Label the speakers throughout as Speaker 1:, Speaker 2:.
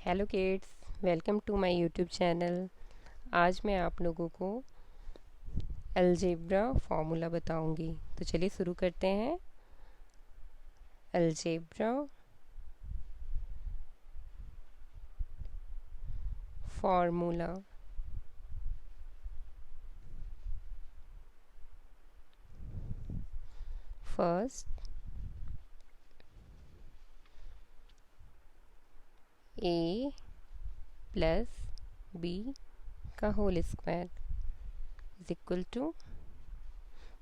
Speaker 1: Hello kids, welcome to my YouTube channel. आज मैं आप लोगों को अलजेब्रा फार्मूला बताऊंगी। तो चलिए शुरू करते हैं। Algebra formula. First a plus b का whole square is equal to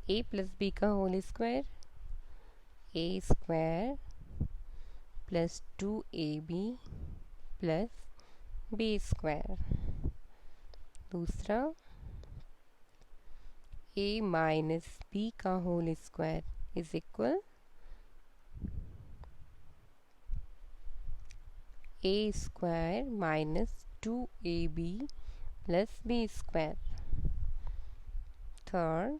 Speaker 1: a plus b का whole square, a square plus 2ab plus b square. दूसरा a माइनस बी का whole square is equal a square minus 2ab plus b square. Third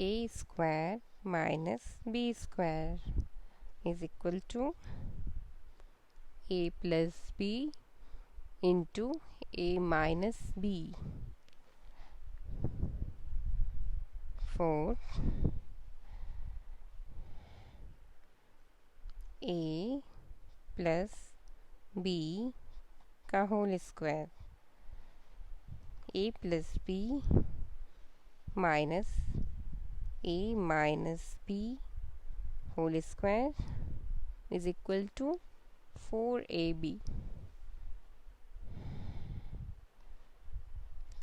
Speaker 1: a square minus b square is equal to a plus b into a minus b. Fourth a plus b का whole square, a plus B minus a minus b whole square is equal to 4ab।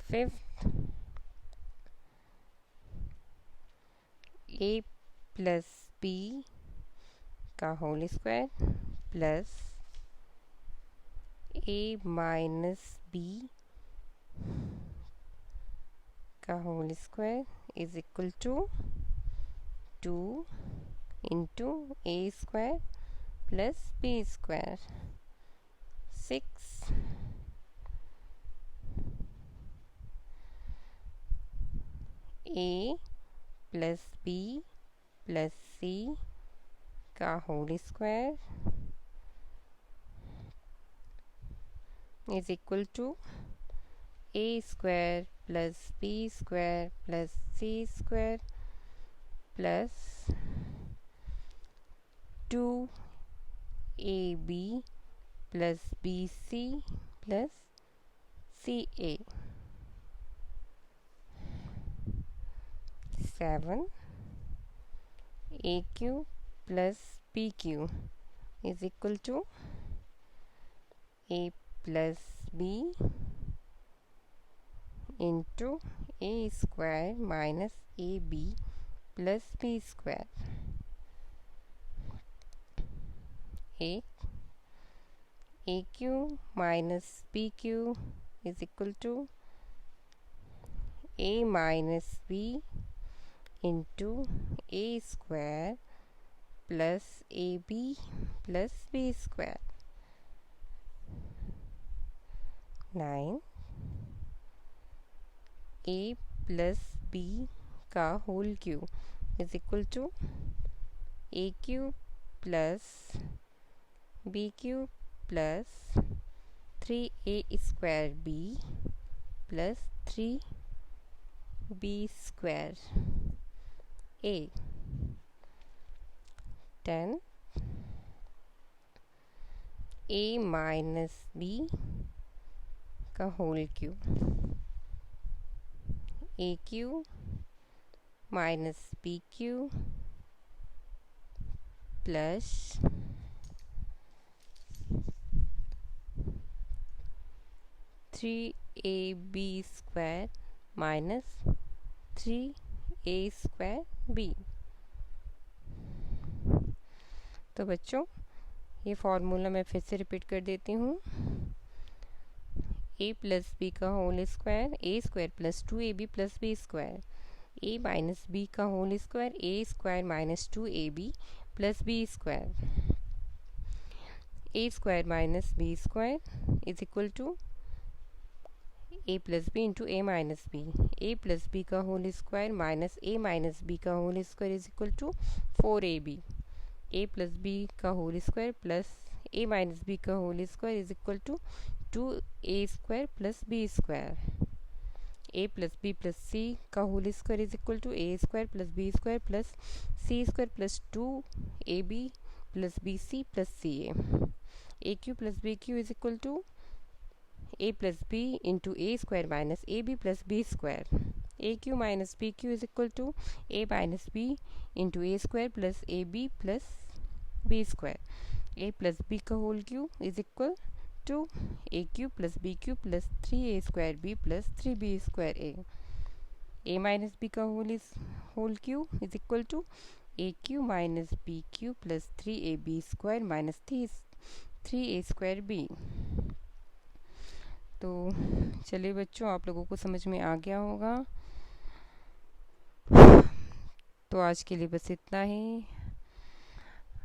Speaker 1: Fifth a plus b का whole square plus a minus b का whole square is equal to 2 into a square plus b square. Six a plus b plus c का whole square is equal to a square plus b square plus c square plus 2ab plus b c plus c a. 7 a cube plus b cube is equal to a plus b into a square minus a b plus b square. A cube minus b cube is equal to a minus b into a square plus a b plus b square. 9 a plus b का whole cube is equal to a cube plus b cube plus 3a square b plus 3b square a। 10 a minus b का whole cube, a cube minus b cube plus 3ab square minus 3a square B. तो बच्चों, ये formula मैं फिर से repeat कर देती हूँ। a प्लस बी का whole square, a square plus 2ab plus b square, a minus b का whole square, a square minus 2ab plus b square, a square minus b square is equal to a plus b into a minus b, a plus b का whole square minus a minus b का whole square is equal to 4ab, a plus b का whole square plus a minus b का whole square is equal to 2a square plus b square, a plus b plus c का whole square is equal to a square plus b square plus c square plus 2ab plus b c plus c a cube plus b cube is equal to a plus b into a square minus ab plus b square, aq minus pq is equal to a minus b into a square plus ab plus b square, a plus b का whole cube is equal to aq plus bq plus 3a square b plus 3b square a minus b का whole cube is equal to aq minus bq plus 3ab square minus 3a square b। तो चलिए बच्चों, आप लोगों को समझ में आ गया होगा। तो आज के लिए बस इतना ही।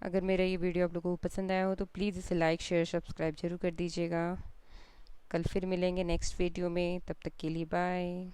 Speaker 1: अगर मेरा ये वीडियो आप लोगों को पसंद आया हो तो प्लीज़ इसे लाइक शेयर सब्सक्राइब ज़रूर कर दीजिएगा। कल फिर मिलेंगे नेक्स्ट वीडियो में, तब तक के लिए बाय।